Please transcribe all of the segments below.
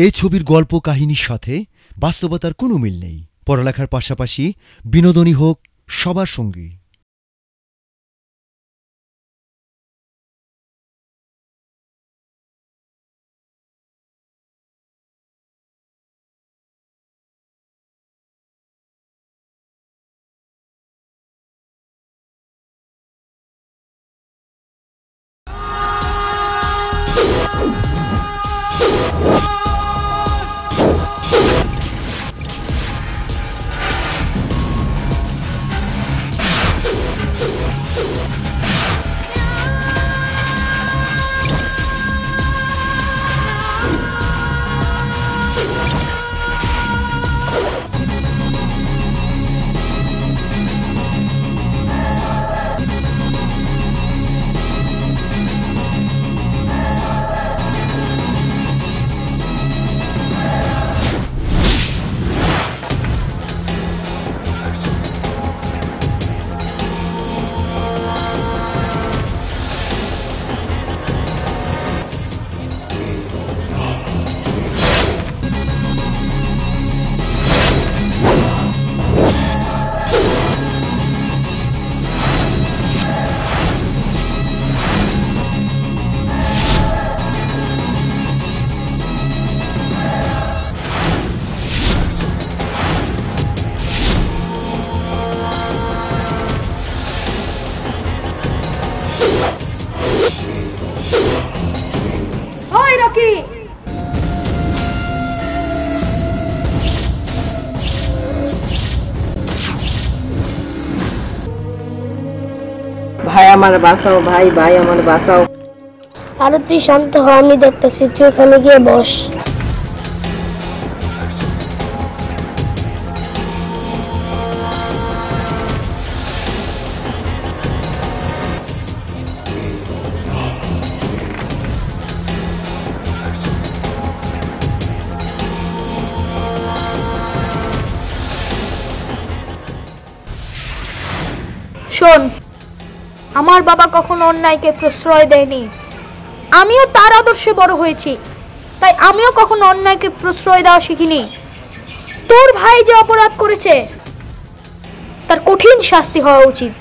এই ছবির গল্প কাহিনীর সাথে বাস্তবতার কোনো মিল নেই। পড়ালেখার পাশাপাশি বিনোদনী হোক সবার সঙ্গী। ভাই আমার বাঁচাও, ভাই ভাই আমার বাঁচাও। আরে তুই শান্ত হ, আমি দেখতেছি, তুই ওখানে গিয়ে বস। শোন, আমার বাবা কখনো অন্যায়কে প্রশ্রয় দেয়নি। আমিও তার আদর্শে বড় হয়েছি, তাই আমিও কখনো অন্যায়কে প্রশ্রয় দেওয়া শিখিনি। তোর ভাই যে অপরাধ করেছে তার কঠিন শাস্তি হওয়া উচিত।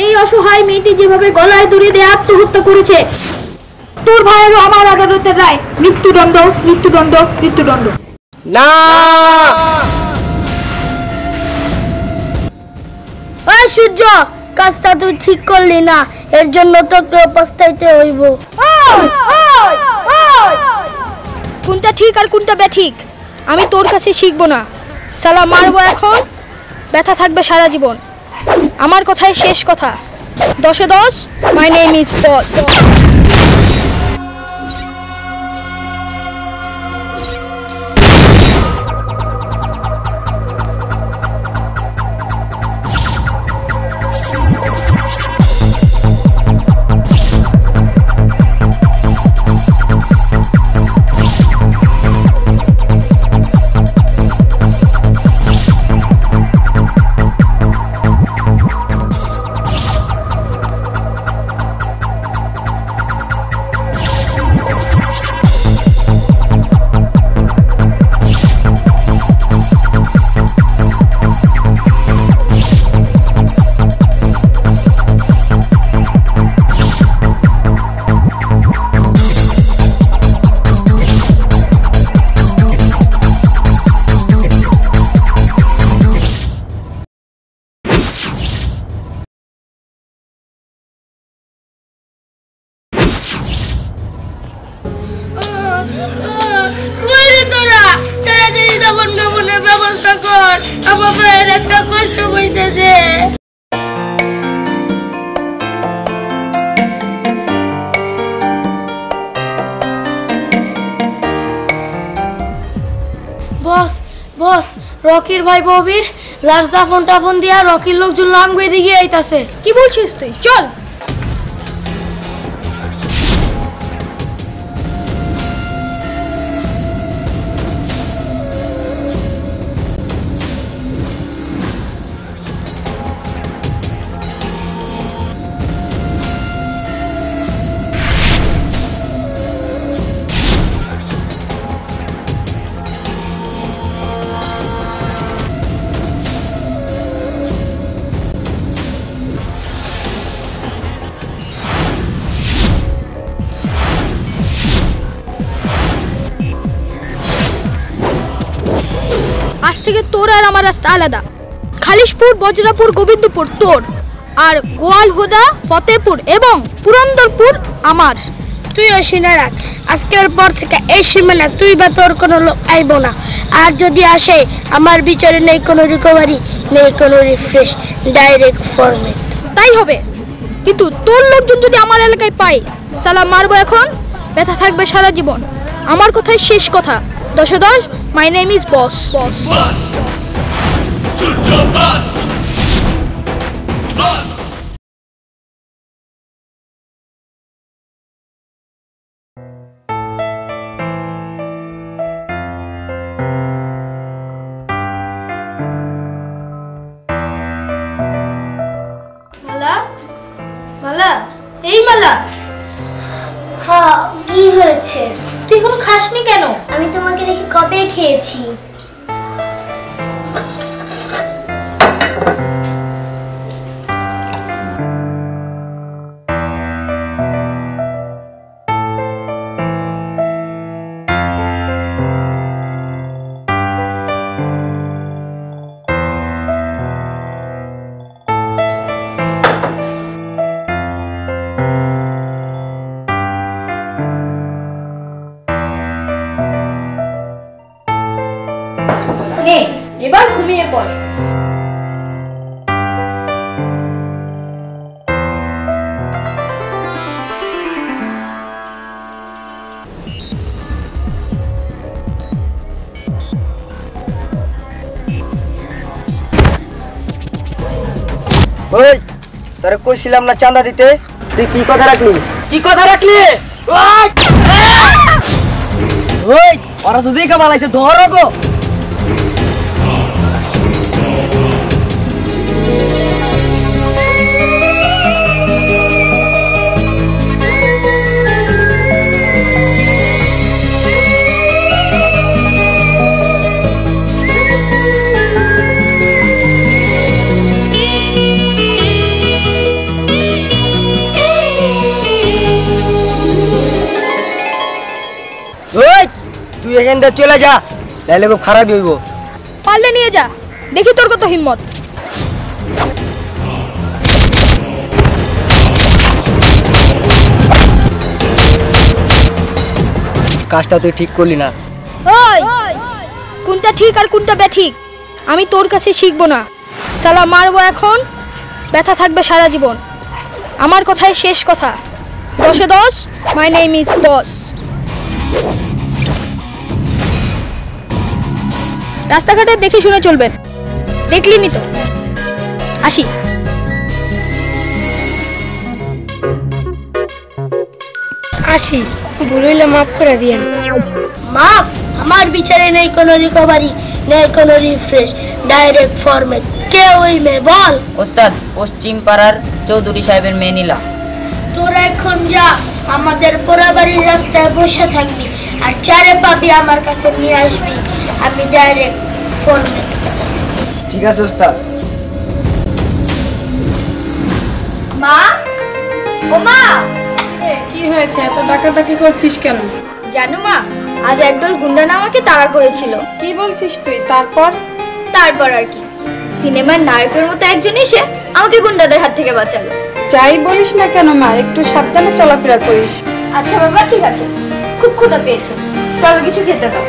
এই অসহায় মেয়েটি যেভাবে গলায় দড়ি দিয়ে আত্মহত্যা করেছে, তোর ভাইয়েরও আমার আদালতের রায় মৃত্যুদণ্ড, মৃত্যুদণ্ড, মৃত্যুদণ্ড। না, ওই সূর্য, কাজটা তুই ঠিক করলি না, এর জন্য তোকে পস্তাইতে হইব। কোনটা ঠিক আর কোনটা বেঠিক আমি তোর কাছে শিখবো না। সালা মারবো এখন, ব্যথা থাকবে সারা জীবন। আমার কথাই শেষ কথা। 10-এ 10, মাই নেম ইজ বস। ব্যবস্থা কর, আমার ভাইয়ের একটা কষ্ট হইতেছে। বস বস, রকির ভাই ববির লাশ দাফন টাফন দিয়া রকির লোকজন লাঙ্গুয়ে দিকে আইতাছে। কি বলছিস তুই? চল। থেকে তোর আর আমার রাস্তা আলাদা। খালিশপুর, বজরাপুর, গোবিন্দপুর তোর, আর গোয়ালহুদা, ফতেপুর এবং পুরন্দরপুর আমার। তুইও শুনে রাখ, আজকের পর থেকে এই সীমানা তুই বা তোর কোনো লোক আইব না। আর যদি আসে, আমার বিচারে নেই কোনো রিকভারি, নেই কোনো রিফ্রেশ, ডাইরেক্ট ফরম্যাট। তাই হবে, কিন্তু তোর লোকজন যদি আমার এলাকায় পাই, সালাম মারবো এখন, ব্যথা থাকবে সারা জীবন। আমার কথাই শেষ কথা। 10-10, মাই নেম ইজ বস। মালা, মালা, এই মালা। হ্যাঁ, কি হয়েছে? তুই এখনো খাসনি কেন? আমি তোমাকে দেখে কবে খেয়েছি। নে, এবার ঘুমিয়ে পড়। ওই, তোরে কইছিলাম না চাঁদা দিতে, তুই কি কথা রাখলি? কি কথা রাখলি? ওই, ওরা তো দেখা বালাইছে, ধরো গো। ওই, তুই এখান থেকে চলে যা, তাহলে খুব খারাপই হইব। পারলে নিয়ে যা, দেখি তোর কত হিম্মত। কাজটা তুই ঠিক করলি না। ওই, কোনটা ঠিক আর কোনটা বেঠিক আমি তোর কাছে শিখবো না। সালা মারবো এখন, ব্যথা থাকবে সারা জীবন। আমার কথাই শেষ কথা। 10-10, মাই নেম ইজ বস। রাস্তাঘাটে দেখে শুনে চলবেন, দেখলিনি তো। আসি। আসি, ভুল হইলে মাফ করে দিয়েন। মাফ? আমার বিচারে নেই কোনো রিকভারি, নেই কোনো রিফ্রেশ, ডাইরেক্ট ফরম্যাট। কে ওই মেয়ে বল? ওস্তাদ, পশ্চিম পাড়ার চৌধুরী সাহেবের মেয়ে নীলা। তোরা এখন যা, আমাদের পোড়াবাড়ির রাস্তায় বসে থাকবি, আর চারে পাবি আমার কাছে নিয়ে আসবি। আমি ডাইরেক্ট ফরম্যাট। ঠিক আছে ওস্তাদ। মা, ও মা, কি হয়েছে? এত ডাকাডাকি করছিস কেন? জানো মা, আজ একদল গুন্ডা না আমাকে তাড়া করেছিল। কি বলছিস তুই? তারপর? তারপর আর কি, সিনেমার নায়কের মতো একজন এসে আমাকে গুন্ডাদের হাত থেকে বাঁচালো। যাই বলিস না কেন মা, একটু সাবধানে চলাফেরা করিস। আচ্ছা বাবা, ঠিক আছে। খুব ক্ষুধা পেয়েছে, চলো কিছু খেতে দাও।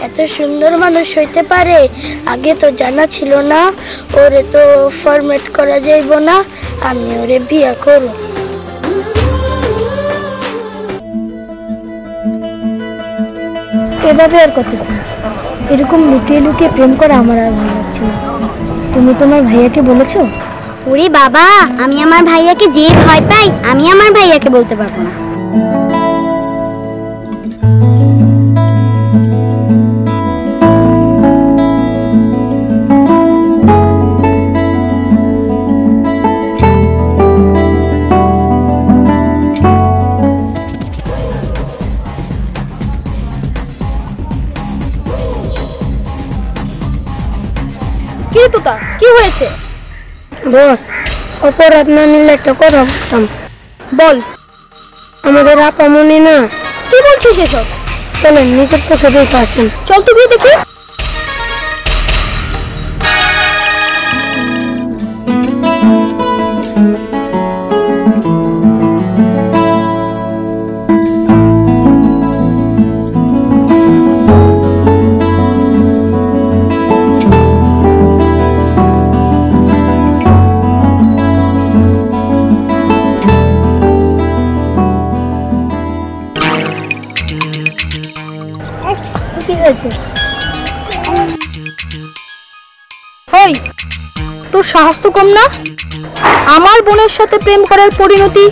এত সুন্দর মানুষ হইতে পারে, আগে তো জানা ছিল না। ওরে তো ফরম্যাট করা যাইব না, আমি ওরে বিয়া করব। এভাবে আর কতক্ষণ? এরকম লুকিয়ে লুকিয়ে প্রেম করা আমার আর ভালো লাগছে না। তুমি তোমার ভাইয়াকে বলেছো? ওরে বাবা, আমি আমার ভাইয়াকে যে ভয় পাই, আমি আমার ভাইয়াকে বলতে পারবো না। বস, অপরাধ না নিলে একটা কথা বলতাম। বল। আমাদের আপামনি না। কি বলছিস এসব? চলেন নিজের চোখে দেখে আসেন। চল তো গিয়ে দেখি। কি হয়েছে? ওই, তোর সাহস তো কম না? আমার বোনের সাথে প্রেম করার পরিণতি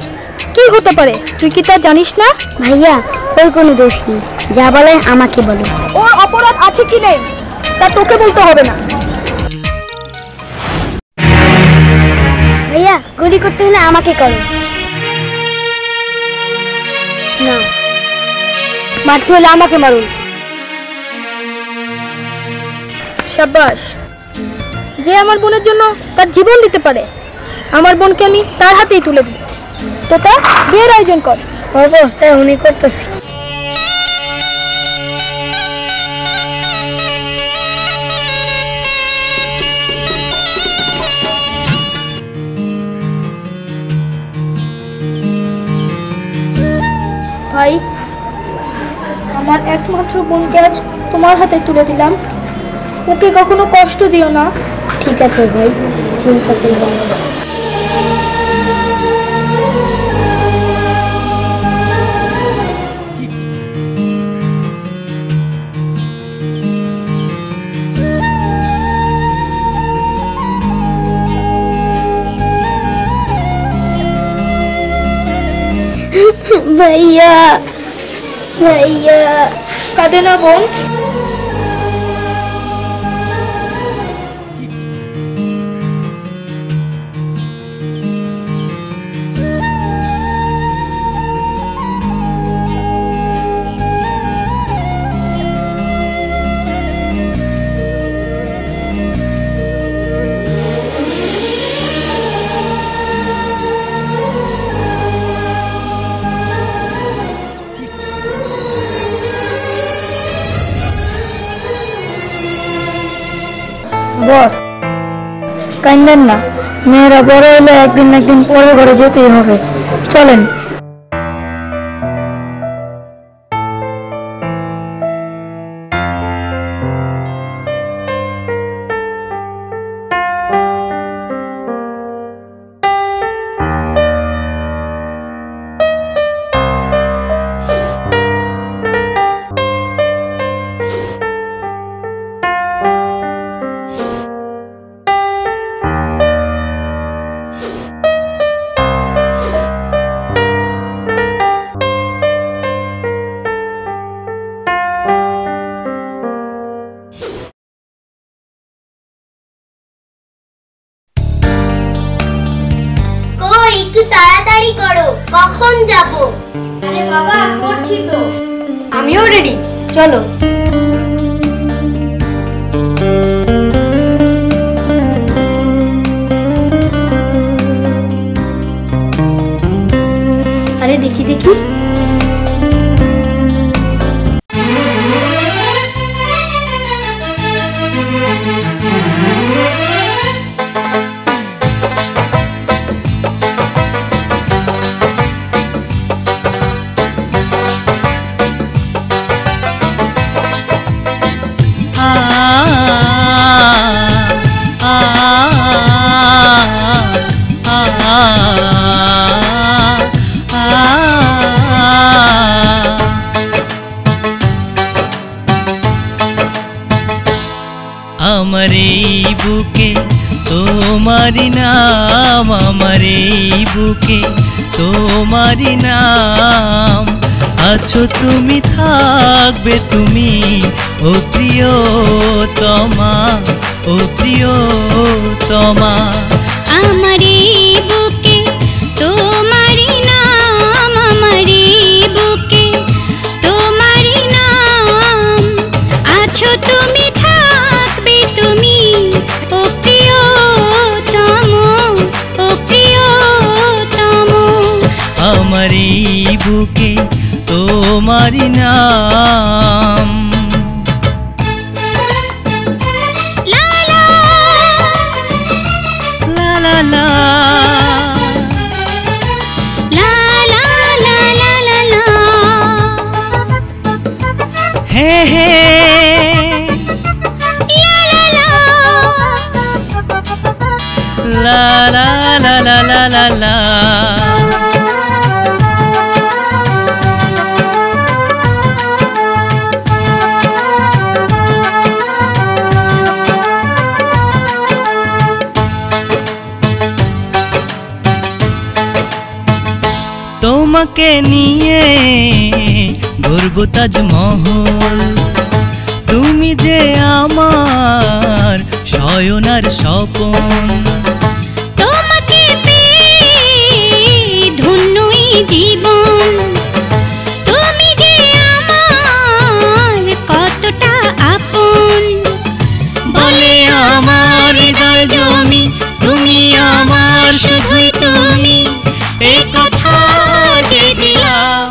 কি হতে পারে তুই কি তা জানিস না? ভাইয়া, ওর কোনো দোষ নেই, যা বলে আমাকে বলো। ওর অপরাধ আছে কি নেই তা তোকে বলতে হবে না। ভাইয়া, গুলি করতে হলে আমাকে করো। না, মারতে হলে আমাকে মারুন। শাবাশ, যে আমার বোনের জন্য তার জীবন দিতে পারে, আমার বোনকে আমি তার হাতেই তুলে দিই। তো তা বিয়ের আয়োজন কর। অবস্থা উনি করতেছি। ভাই, আমার একমাত্র বোনকে আজ তোমার হাতে তুলে দিলাম, ওকে কখনো কষ্ট দিও না। ঠিক আছে ভাই, চিন্তা করবো না। ভাইয়া, ভাইয়া, কাঁদে না বোন। বস, কান্দেন না, মেয়েরা বড় হলে একদিন না একদিন পরে ঘরে যেতেই হবে। চলেন। একটু তাড়াতাড়ি করো, কখন যাব? আরে বাবা, করছি তো। আমিও রেডি, চলো। আরে দেখি দেখি, আমার এই বুকে তোমারি নাম, আমার এই বুকে তোমারি নাম, আছো তুমি, থাকবে তুমি, ও প্রিয়তমা, ও প্রিয়তমা। আমার এই বুকে তোমারি নাম, আমার এই বুকে তোমারি নাম, আছো তুমি, থাকবে তুমি, ও প্রিয়তম। বুকে তোমারি নাম। লা লা লা লা লা লা লা লা লা লা লা হে হে লা লা লা লা লা লা লা। তোমাকে নিয়ে ঘুরব তাজমহল, তুমি যে আমার শয়নার স্বপন। তোমাকে পেয়ে ধন্যই জীবন, তুমি যে আমার কতটা আপন। বলে আমার হৃদয় জমি, তুমি আমার শুধুই তুমি, এই কথা যে দিলাম।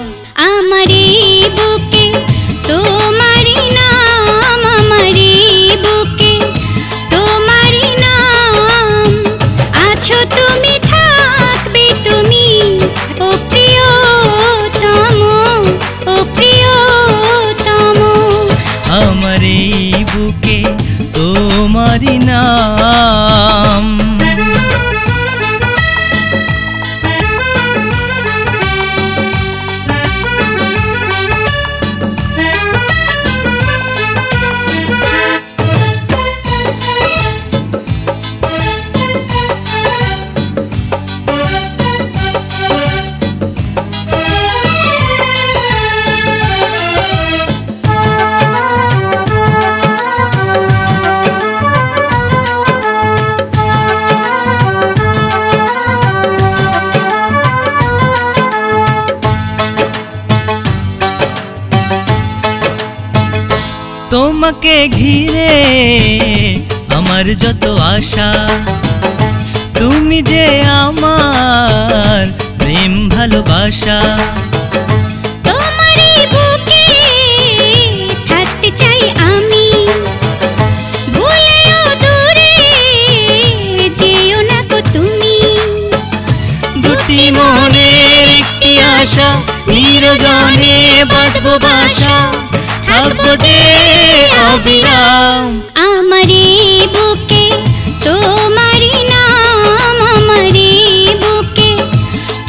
আমার এই বুকে তোমারি নাম, আমার এই বুকে তোমারি নাম। আছো তুমি, থাকবে তুমি, ও প্রিয়তম, ও প্রিয়তম। আমার এই বুকে তোমারি নাম। তোমাকে ঘিরে আমার যত আশা, তুমি যে আমার প্রেম ভালোবাসা। তোমারই বুকে থাকতে চাই আমি, ভুলেও দূরে যেও না গো তুমি। দুটি মনের একটি আশা, নিরজনে বাঁধবো বাসা, থাকবো যে অবিরাম। আমার এই বুকে তোমারি নাম, আমার এই বুকে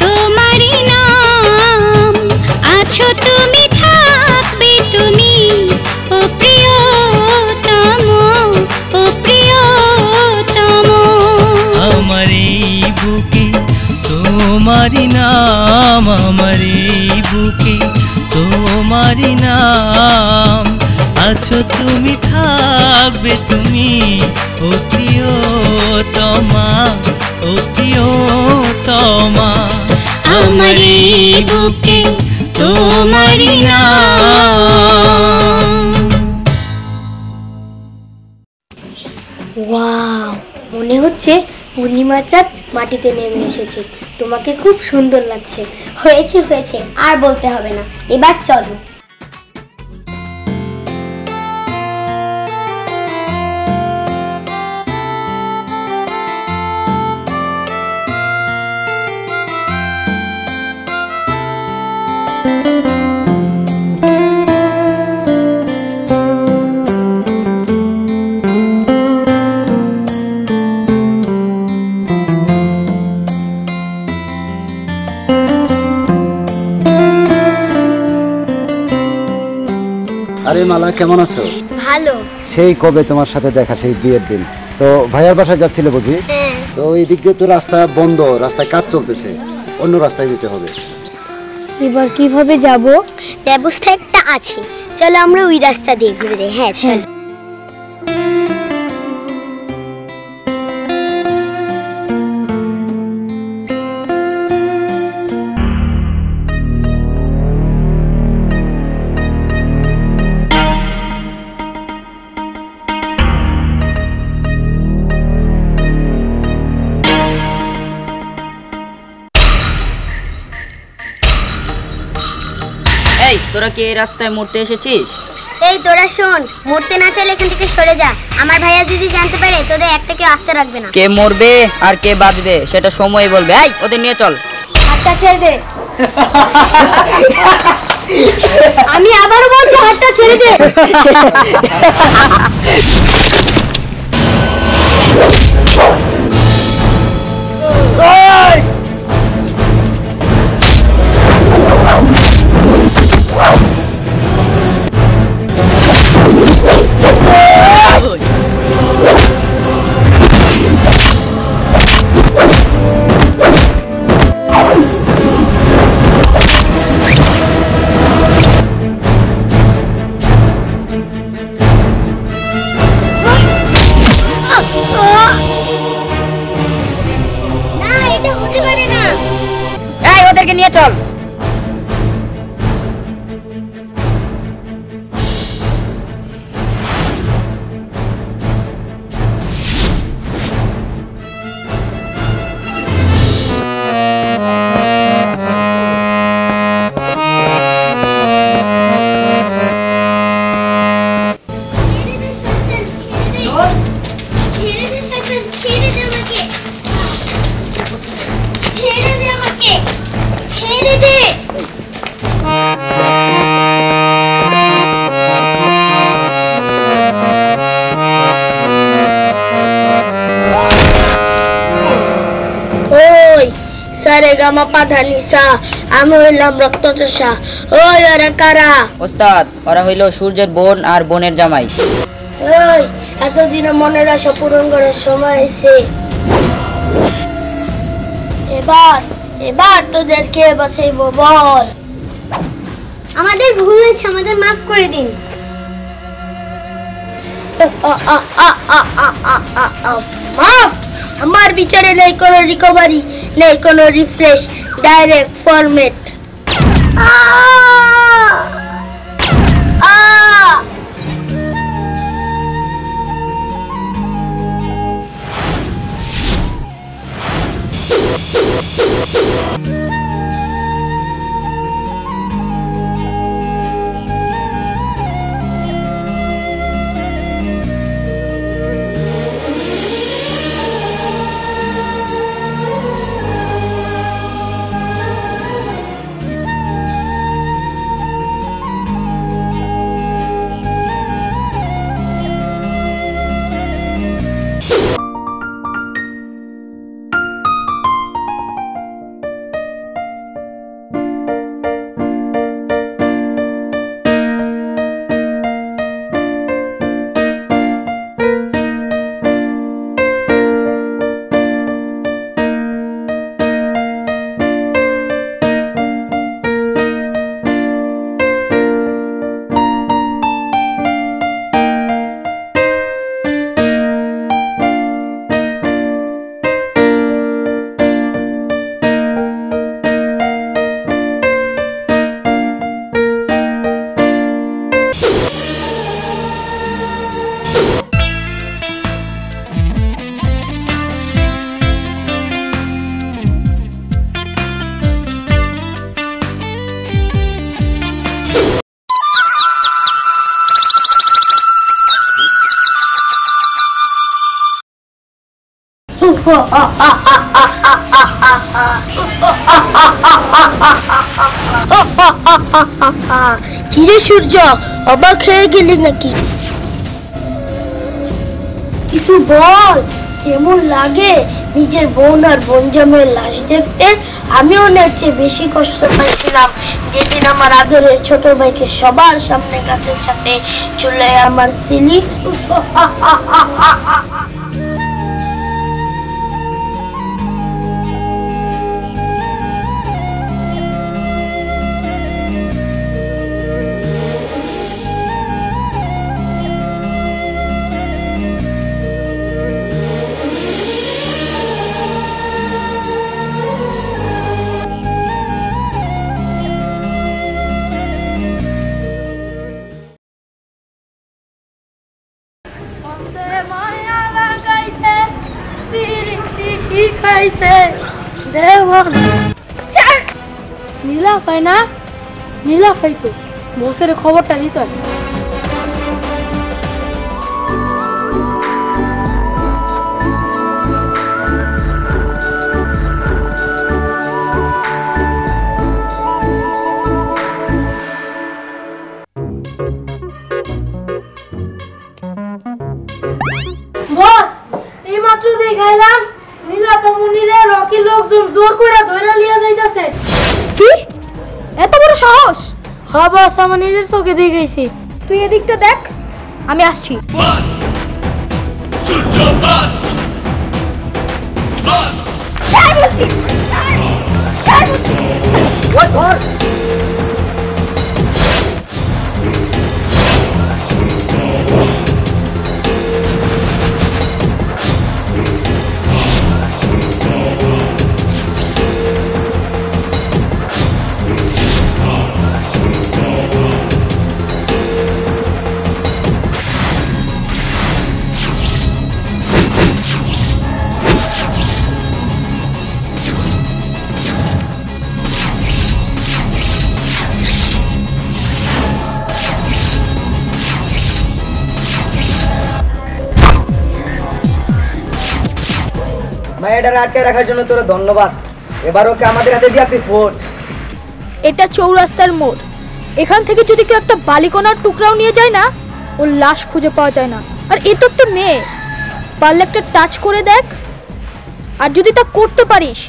তোমারি নাম। আছো তুমি, থাকবে তুমি, ও প্রিয়তম, ও প্রিয়তম। আমার এই বুকে তোমারি নাম, আমার এই বুকে তোমারি নাম। আছো তুমি, থাকবে তুমি, ও প্রিয়তমা, ও প্রিয়তমা। আমার এই বুকে তোমারি নাম। ওয়াও, মনে হচ্ছে পূর্ণিমার চাঁদ মাটিতে নেমে এসেছে। তোমাকে খুব সুন্দর লাগছে। হয়েছে হয়েছে, আর বলতে হবে না, এবার চলো। আরে মালা, কেমন আছো? ভালো। সেই কবে তোমার সাথে দেখা, সেই বিয়ের দিন। তো ভাইয়ার বাসায় যাচ্ছিলে বুঝি? তো এই দিক দিয়ে তো রাস্তা বন্ধ, রাস্তায় কাজ চলতেছে, অন্য রাস্তায় যেতে হবে। এবার কিভাবে যাব? ব্যবস্থা একটা আছে, চলো আমরা ওই রাস্তা দিয়ে ঘুরে যাই। হ্যাঁ চল। এই তোরা কি এই রাস্তায় মরতে এসেছিস? এই তোরা শোন, মরতে না চাইলে এখান থেকে সরে যা। আমার ভাইয়া যদি জানতে পারে তোদের একটাকে আসতে রাখবে না। কে মরবে আর কে বাঁচবে সেটা সময় বলবে। এই ওদের নিয়ে চল। হাতটা ছেড়ে দে। আমি আবারও বলছি হাতটা ছেড়ে দে। না, এটা হতে পারে না। এই ওদেরকে নিয়ে চল। আমি হইলাম রক্তচোষা। ওই ওরা কারা? ওস্তাদ, ওরা হইল সূর্যের বোন আর বোনের জামাই। ওই এতদিনে মনের আশা পূরণ করার সময় এসে এবার তোদেরকে বাঁচাইব বল। আমাদের ভুল হয়েছে, আমাদের মাফ করে দিন। মাফ? আমার বিচারে নেই কোনো রিকভারি, নেই কোনো রিফ্রেশ, ডাইরেক্ট ফরম্যাট। কিরে সূর্য, অবাক হয়ে গেলি নাকি? কিছু বল, কেমন লাগে নিজের বোন আর বোন জামাইয়ের লাশ দেখতে? আমিও ওনার চেয়ে বেশি কষ্ট পাইছিলাম যেদিন আমার আদরের ছোট ভাইকে সবার সামনে গাছের সাথে চুলায় আমার সিলি। নীলা পায় না, নীলা খাইতো বসের খবরটা দিত। বস এই মাত্র দেখাইলাম নীলাপা মুনিরে রকি লোকজন জোর করে ধরে লিয়া যাইতাছে। কি এত বড় সাহস? হ্যাঁ বস, আমার নিজের চোখে দেখাইছি। তুই এদিকটা দেখ, আমি আসছি। মায়ের আটকে রাখার জন্য তোর ধন্যবাদ। এবার ওকে আমাদের হাতে দিয়া তুই ফোট। এটা চৌরাস্তার মোড়, এখান থেকে যদি কেউ একটা বালিকণার টুকরাও নিয়ে যায় না, ওর লাশ খুঁজে পাওয়া যায় না। আর এ তো একটা মেয়ে, পারলে একটা টাচ করে দেখ, আর যদি তা করতে পারিস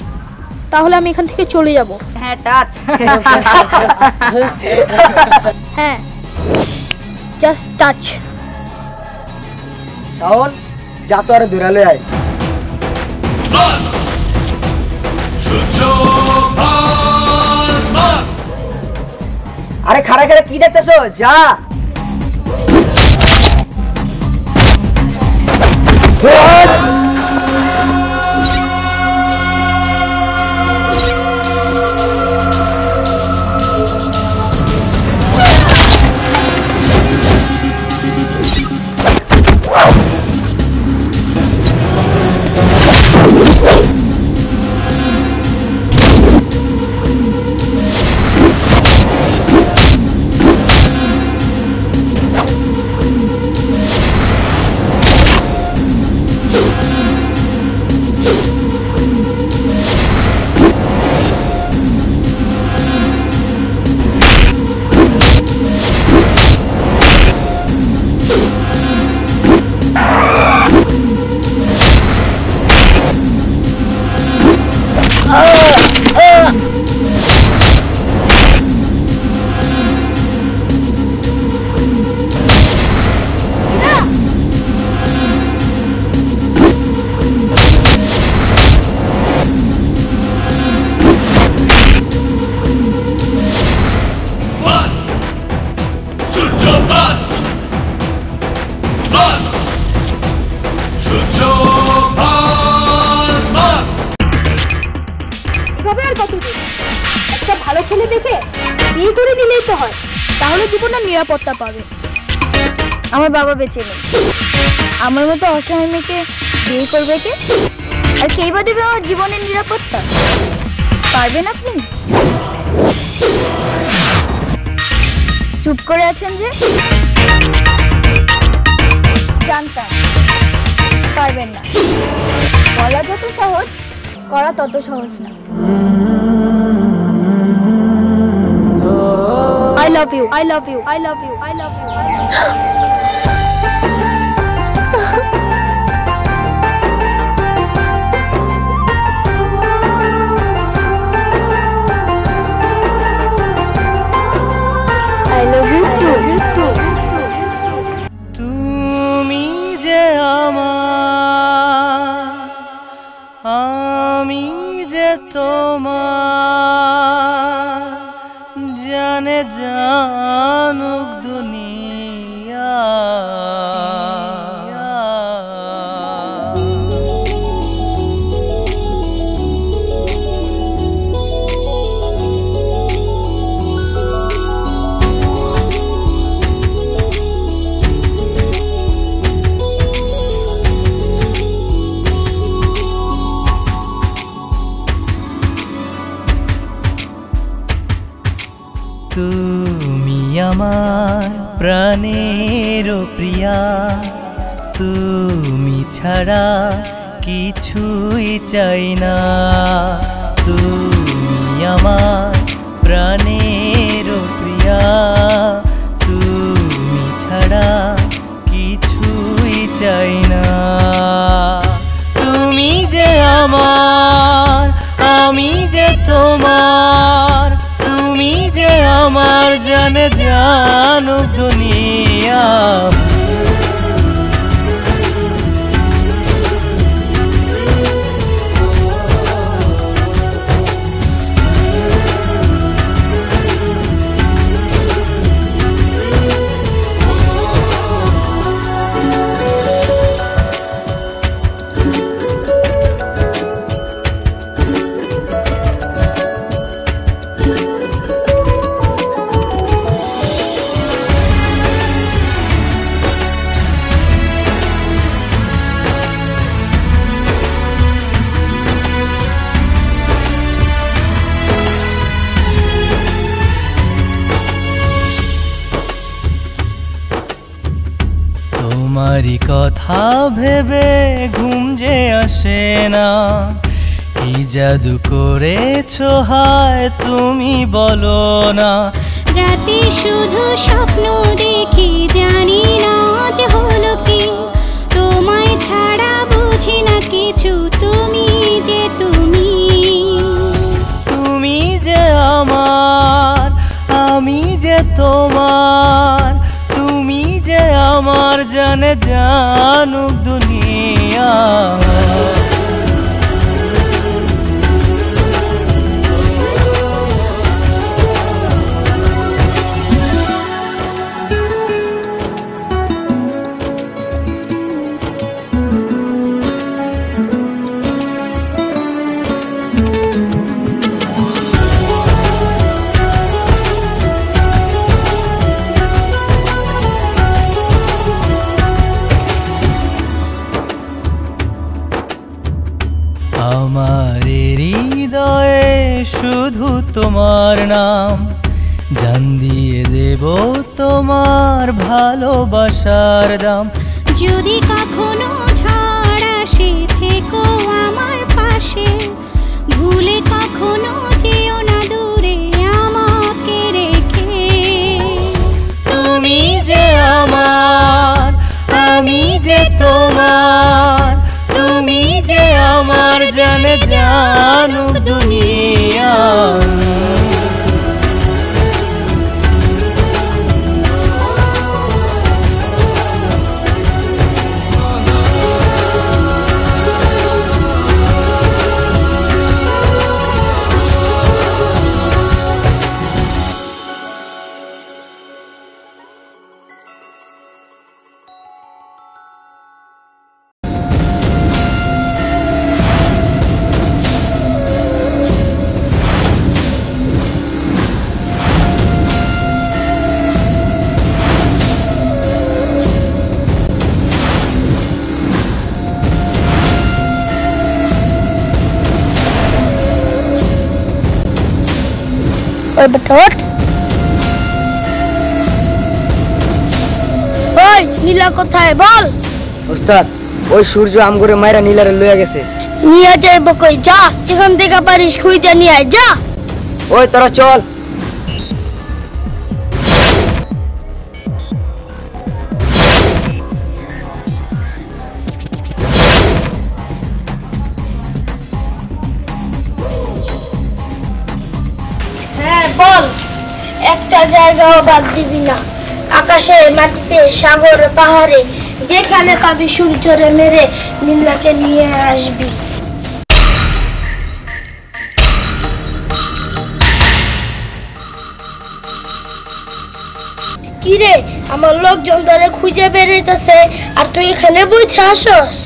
তাহলে আমি এখান থেকে চলে যাব। হ্যাঁ টাচ। হ্যাঁ, জাস্ট টাচ। তাহলে যা তো আর দূরালে আয়। আরে খারা খারা কি দেখতেছো? যা। একটা ভালো ছেলে দেখে বিয়ে করে নিলেই তো হয়, তাহলে জীবনের নিরাপত্তা পাবে। আমার বাবা বেঁচে নেই, আমার মতো অসহায় মেয়েকে বিয়ে করবে কে? আর কে বা দেবে আমার জীবনের নিরাপত্তা? পারবেন আপনি? চুপ করে আছেন যে? জানতাম পারবেন না। বলা যত সহজ, করা তত সহজ না। I love you, I love you, I love you, I love you, I love you. I love you too. তুমি যে আমার, আমি যে তোমার, জানে জানুক দুনিয়া। তুমি আমার প্রাণের প্রিয়া, তুমি ছাড়া কিছুই চাই না। তুমি আমার প্রাণের প্রিয়া, তুমি ছাড়া কিছুই চাই না। তুমি যে আমার, আমি যে তোমার, তুমি যে আমার জানে জানুক দুনিয়া। তোমারই কথা ভেবে ঘুম যে আসে না, কি জাদু করেছো হায় তুমি বলো না। রাতে শুধু স্বপ্ন দেখি, জানি না আজ হলো কি, তোমায় ছাড়া বুঝি না কিছু, তুমি যে তুমি। তুমি যে আমার, আমি যে তোমার, তুমি যে আমার জানে জানুক দুনিয়া। আমার হৃদয়ে শুধু তোমার নাম, জান দিয়ে দেব তোমার ভালোবাসার দাম। যদি কখনো ঝড় আসে থেকো আমার পাশে, ভুলে কখনো যেও না দূরে আমাকে রেখে। তুমি যে আমার, আমি যে তোমার, তুমি যে আমার জানে জানুক দুনিয়া। ওই বেটা ওঠ। ওই নীলা কোথায় বল? ওস্তাদ, ওই সূর্য আমগরে মাইরা নীলারে লইয়া গেছে। নিয়ে যাইব কই? যা, যেখান থেকে পারিস খুঁজে নিয়ে আয়, যা। ওই তোরা চল। হ্যাঁ বল, একটা জায়গাও বাদ দিবি না। আকাশে, মাটিতে, সাগরে, পাহাড়ে, যেখানে পাবি সূর্যরে মেরে নীলাকে নিয়ে আসবি। কিরে, আমার লোকজন ধরে খুঁজে বেরোইতেছে আর তুই এখানে বুঝে আসস?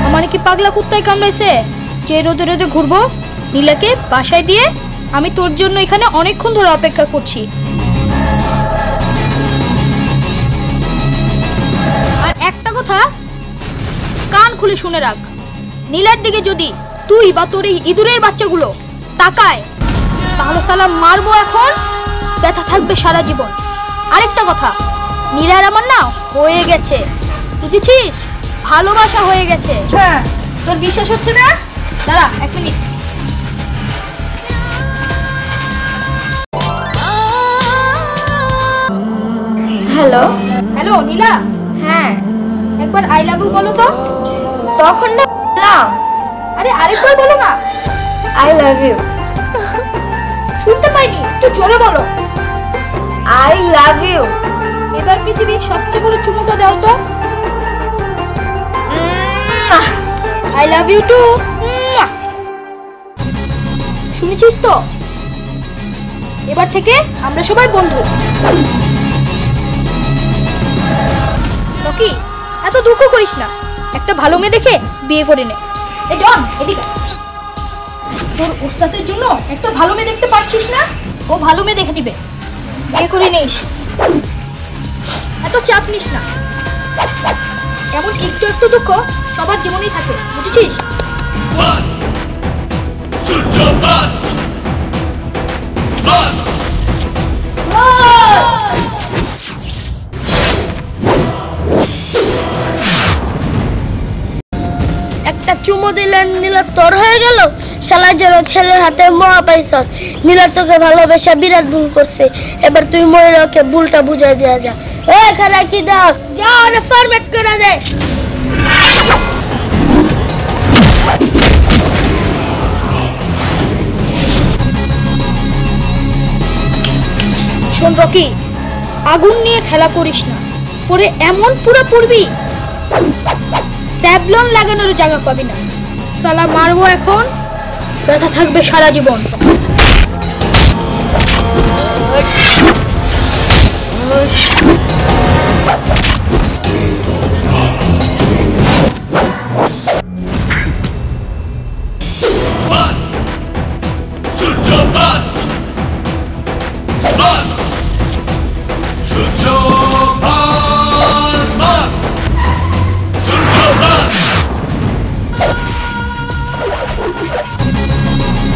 আমার কি পাগলা কুত্তায় কামড়াইছে যে রোদে রোদে ঘুরবো? নীলাকে বাসায় দিয়ে আমি তোর জন্য এখানে অনেকক্ষণ ধরে অপেক্ষা করছি। আর একটা কথা কান খুলে শুনে রাখ, নীলার দিকে যদি তুই বা তোর এই ইঁদুরের বাচ্চাগুলো তাকায় তাহলে সালাম মারবো এখন, ব্যথা থাকবে সারা জীবন। আরেকটা কথা, নীলার আমার না হয়ে গেছে, বুঝেছিস? ভালোবাসা হয়ে গেছে। হ্যাঁ, তোর বিশ্বাস হচ্ছে না? দাঁড়া 1 মিনিট। হ্যালো হ্যালো নীলা। হ্যাঁ, একবার আই লাভ ইউ বলো তো। তখন না বললাম। আরে আরেকবার বলো না। I love you. শুনতে পাইনি, একটু জোরে বলো। I love you. এবার পৃথিবীর সবচেয়ে বড় চুমুটা দাও তো। I love you too. শুনেছিস তো? এবার থেকে আমরা সবাই বন্ধু। রকি, এত দুঃখ করিস না, একটা ভালো মেয়ে দেখে বিয়ে করে নে। এই জন, এদিকে। তোর ওস্তাদের জন্য একটা ভালো মেয়ে দেখতে পারছিস না? ও ভালো মেয়ে দেখে দিবে, বিয়ে করে নিস। এত চাপ নিস না, এমন একটু একটু দুঃখ সবার জীবনেই থাকে, বুঝেছিস? একটা চুমো দিলেন নীলা তোর হয়ে গেল। শালা যেন ছেলের হাতে মোয়া পাইছস। নীলা তোকে ভালোবেসে বিরাট ভুল করছে, এবার তুই ময়ূরকে ভুলটা বুঝাই দেয়া যা। এখানে কি দাস, যা ওরে ফরম্যাট করে দে। শোন রকি, আগুন নিয়ে খেলা করিস না, পরে এমন পুরো পড়বি স্যাবলন লাগানোর জায়গা পাবি না। সালা মারবো এখন, ব্যথা থাকবে সারা জীবন।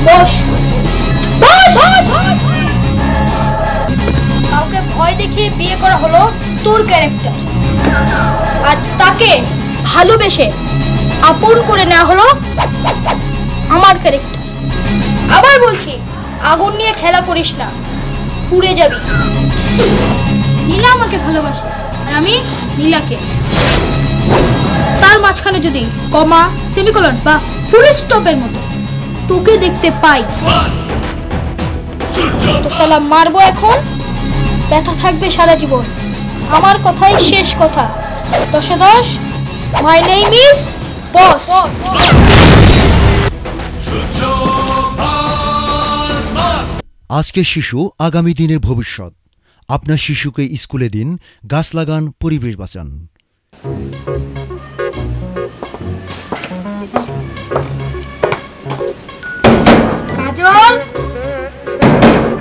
বস বস। কাউকে ভয় দেখিয়ে বিয়ে করা হলো তোর ক্যারেক্টার, আর তাকে ভালোবেসে আপন করে নেওয়া হলো আমার ক্যারেক্টার। আবার বলছি, আগুন নিয়ে খেলা করিস না, পুড়ে যাবি। নীলা আমাকে ভালোবাসে আর আমি নীলাকে। তার মাঝখানে যদি কমা, সেমিকোলন বা ফুল স্টপের মতো তোকে দেখতে পাই তো শালা মারবো এখন, ব্যথা থাকবে সারা জীবন। আমার কথাই শেষ কথা। 10-10, মাই নেম ইজ বস। আজকের শিশু আগামী দিনের ভবিষ্যৎ। আপনার শিশুকে স্কুলে দিন, গাছ লাগান, পরিবেশ বাঁচান। কাজল,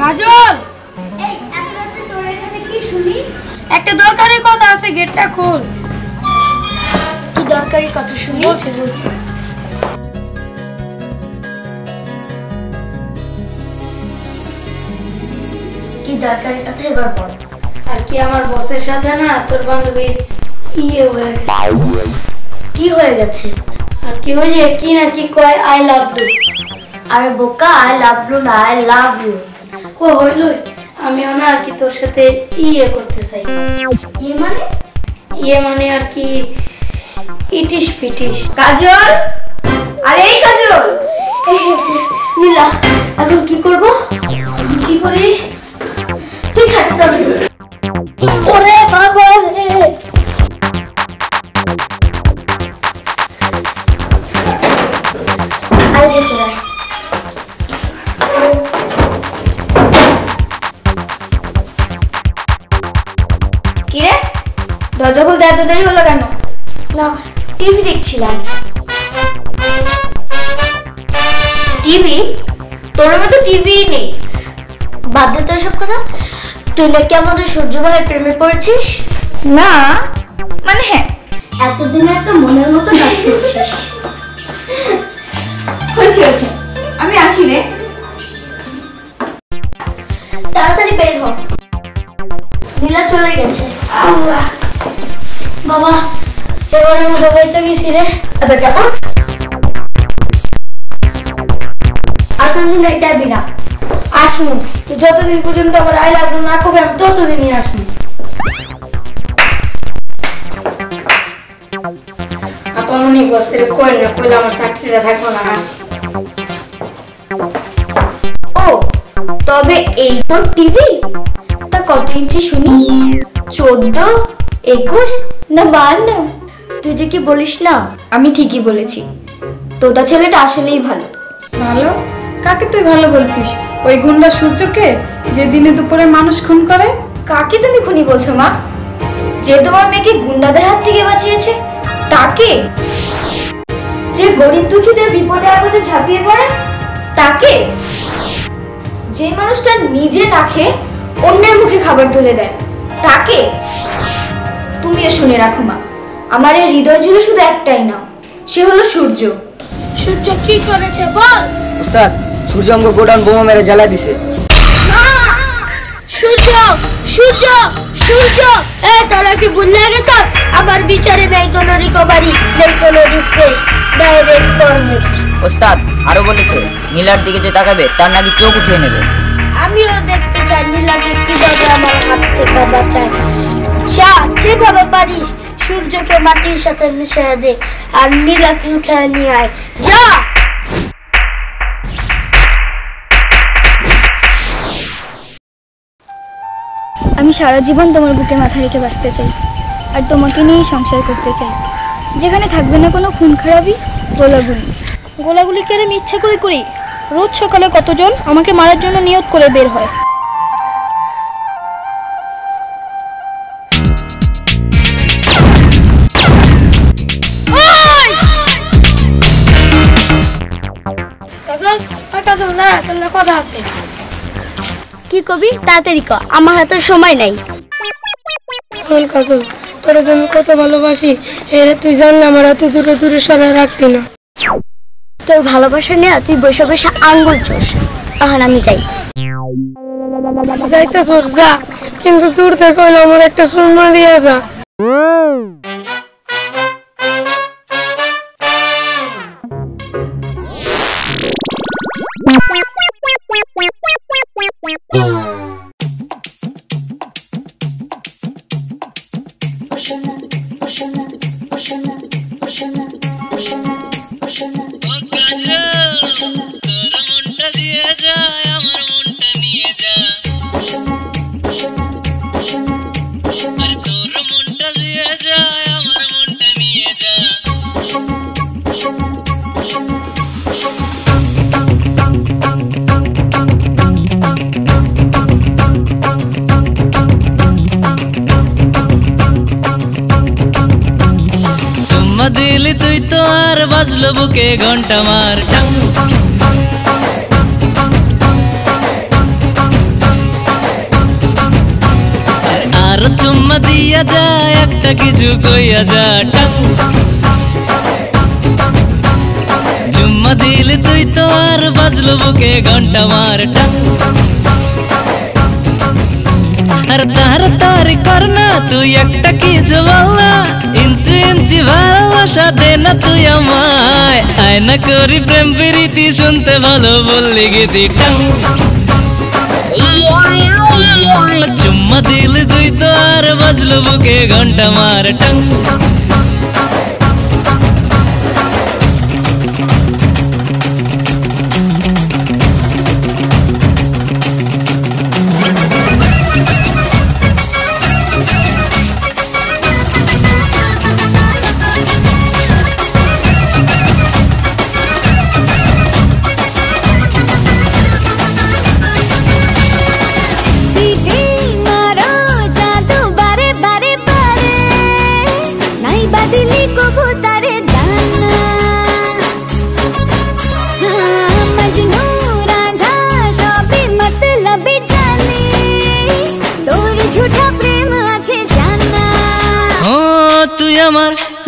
কাজল, একটা দরকারি কথা আছে, গেটটা খোল। কি দরকারি কথা শুনি? বলছি। কি দরকারি কথা এবার বল। আর কি আমার বসের সাথে না তোর বান্ধবীর ইয়ে হয়ে গেছে। কি হয়ে গেছে? আর কি হয়েছে, কি না কি কয় আই লাভ ইউ। আরে বোকা, আই লাভ ইউ না, আই লাভ ইউ। ও হইলই, আমিও না আর কি তোর সাথে ইয়ে করতে চাই। ইয়ে মানে আর কি ইটিস পিটিস। কাজল, আরে এই কাজল, এসেছে নীলা। এখন কি করব? কি করি? তুই খাটে তবে। ওরে বাবা রে, আরে ভেতরে আয়। কি রে, দরজা খুলতে এত দেরি হলো কেন? না, টিভি দেখছিলাম। টিভি? তোর রুমে তো টিভি নেই। বাদ দে তো সব কথা। তুই নাকি আমাদের সূর্য ভাইয়ের প্রেমে পড়েছিস? না, মানে হ্যাঁ, এতদিনে একটা মনের মতো কাজ করছিস। থেকে আর কোনদিন যাবি না। আসমু, তুই যতদিন পর্যন্ত আমার আই লাভ ইউ না কবে আমি ততদিনই আসমু। আপন উনি বসে কই না কইলে আমার চাকরিটা থাকবো না। আসি। ও তবে এই তোর টিভি, তা কত ইঞ্চি শুনি? 14, 21 না 52? তুই যে কি বলিস না, আমি ঠিকই বলেছি। তোতা ছেলেটা আসলেই ভালো। ভালো? কাকে তুই ভালো বলছিস? ওই গুন্ডা সূর্যকে, যে দিনে দুপুরে মানুষ খুন করে? কাকে তুমি খুনি বলছো মা? যে তোমার মেয়েকে গুন্ডাদের হাত থেকে বাঁচিয়েছে তাকে? যে গরিব দুঃখীদের বিপদে আপদে ঝাঁপিয়ে পড়ে তাকে? যে মানুষটা নিজে না খেয়ে অন্যের মুখে খাবার তুলে দেয় তাকে? তুমিও শুনে রাখো মা, আমার এই হৃদয় জুড়ে শুধু একটাই নাম, সে হলো সূর্য। সূর্য কি করেছে বল? উস্তাদ, সূর্য আমাকে গোডাউন বোমা মেরে জ্বালাই দিছে। সূর্য সূর্য সূর্য, এই তোরা কি ভুলে গেছিস? আমার বিচারে নেই কোনো রিকভারি, নেই কোনো রিফ্রেশ, ডাইরেক্ট ফরমেট। ওস্তাদ আরো বলেছে নীলার দিকে যে তাকাবে তার নাকি চোখ উঠিয়ে নেবে। আমিও দেখতে চাই নীলাকে কিভাবে আমার হাত থেকে বাঁচায়। যা যেভাবে পারিস সূর্যকে মাটির সাথে মিশিয়ে দে আর নীলাকে উঠায় নিয়ে আয়, যা। আমি সারা জীবন তোমার বুকে মাথা রেখে বাঁচতে চাই, আর তোমাকে নিয়েই সংসার করতে চাই, যেখানে থাকবে না কোনো খুন খারাপি, গোলাগুলি। গোলাগুলি করে আমি ইচ্ছা করে করি। রোজ সকালে কতজন আমাকে মারার জন্য নিয়ত করে বের হয়। কথা আছে কি কবি? তাড়াতাড়ি ক, আমার হাতে সময় নাই। কাজল, তোরা যে আমি কত ভালোবাসি এরা তুই জানলে আমার এত দূরে দূরে সরাই রাখতি না। তোর ভালোবাসা নিয়ে তুই বসে বসে আঙ্গুল চোষ। এখন আমি যাই। যাইতেছোস যা, কিন্তু দূর থেকে হইলে আমার একটা সুরমা দিয়ে যা। দিলি তুই তো আর বাজলো বুকে ঘন্টা মার টাং। আর চুম্মা দিয়া যা, একটা কিছু কইয়া যা টাং। চুম্মা দিলি তুই তো আর বাজলো বুকে ঘন্টা মার টাং। আর তাড়াতাড়ি কর না, তুই একটা কিছু বল না, ইঞ্চি ইঞ্চি ভালোবাসা দে না তুই আমায়। আয়না করি প্রেম প্রীতি, শুনতে ভালো বললি গীতি টাং। চুম্মা দিলি তুই তো আর বাজলো বুকে ঘন্টা মার টাং।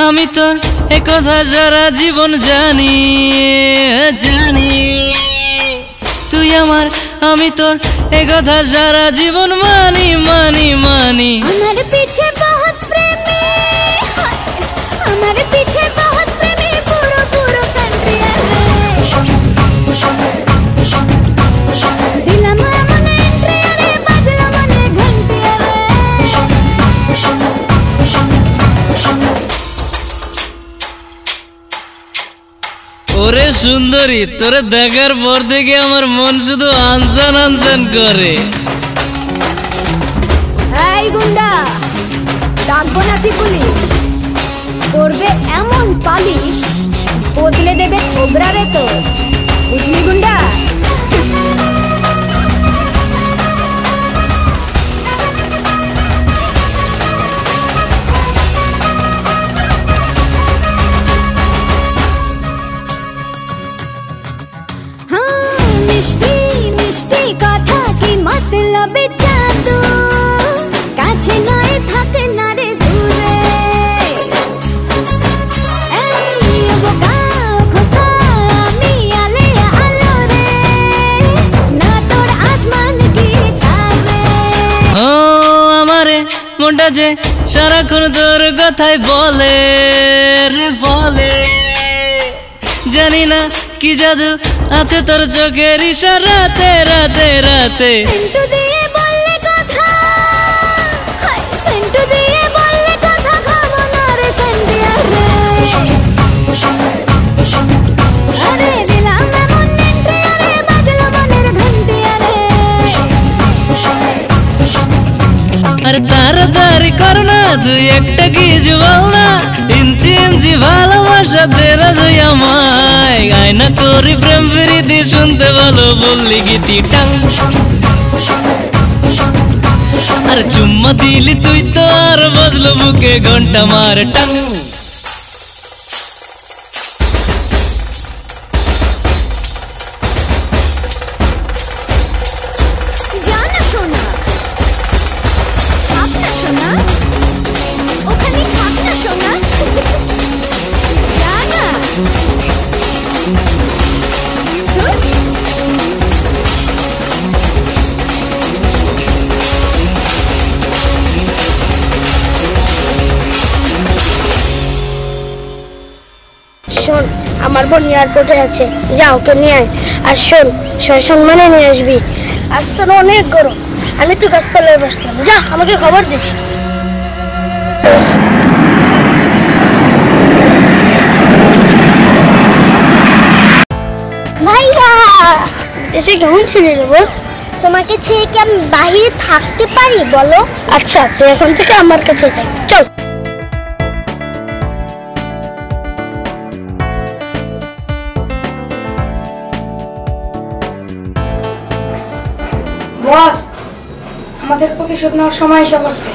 আমি তোর একথা সারা জীবন জানি জানি। তুই আমার, আমি তোর একথা সারা জীবন মানি মানি মানি। আমার পিছে বহুত প্রেমী, আমার পিছে বহুত প্রেমী ওরে সুন্দরী, তোরে দেখার পর থেকে আমার মন শুধু আনসান আনসান করে। এই গুন্ডা, ডাকবো নাকি পুলিশ? করবে এমন পালিশ, বদলে দেবে থোবরারে তো, বুঝলি গুন্ডা? মিষ্টি মিষ্টি কথা কি মতলব জাদু, কাছে নয় থাকে না রে দূরে। এই বোকা খোকা আমি আলে আলো রে, না তোর আসমান কি তারে। ও আমারে মনটা যে সারাক্ষণ তোর কথাই বলে রে বলে, জানি না কি জাদু আছে তোর চোখের ইশারাতে রাতে রাতে। সেন্টু দিয়ে বললে কথা, সেন্টু দিয়ে বললে কথা, খাবো না রে সেন্টিয়া রে। আরে দিলাম এমন এন্ট্রি, আরে বাজলো মনের ঘন্টিয়া রে। আরে তাড়াতাড়ি কর না, তুই একটা কিছু বল না, ইঞ্চি ইঞ্চি ভালোবাসা দে না তুই আমায়। আয়না করি প্রেম প্রীতি, শুনতে ভালো বললি গীতি টাং। আরে চুম্মা দিলি তুই তো আর বাজলো বুকে ঘন্টা মার টাং। জানা শোনা, থাক না শোনা, ওখানে থাক না শোনা, জানা। শোন, আমার বোন এয়ারপোর্টে আছে, যা ওকে নিয়ে আয়। আর শোন, সসম্মানে নিয়ে আসবি। আজ তো অনেক গরম, আমি একটু গাছতলায় বসলাম, যা আমাকে খবর দিস। ভাইয়া, দেশে কেমন ছিলি রে বল? তোমাকে ছেড়ে কি আমি বাইরে থাকতে পারি বলো? আচ্ছা, তুই এখন থেকে আমার কাছে যাবি, চল। বস, আমাদের প্রতিশোধ নেওয়ার সময় এসে পড়ছে।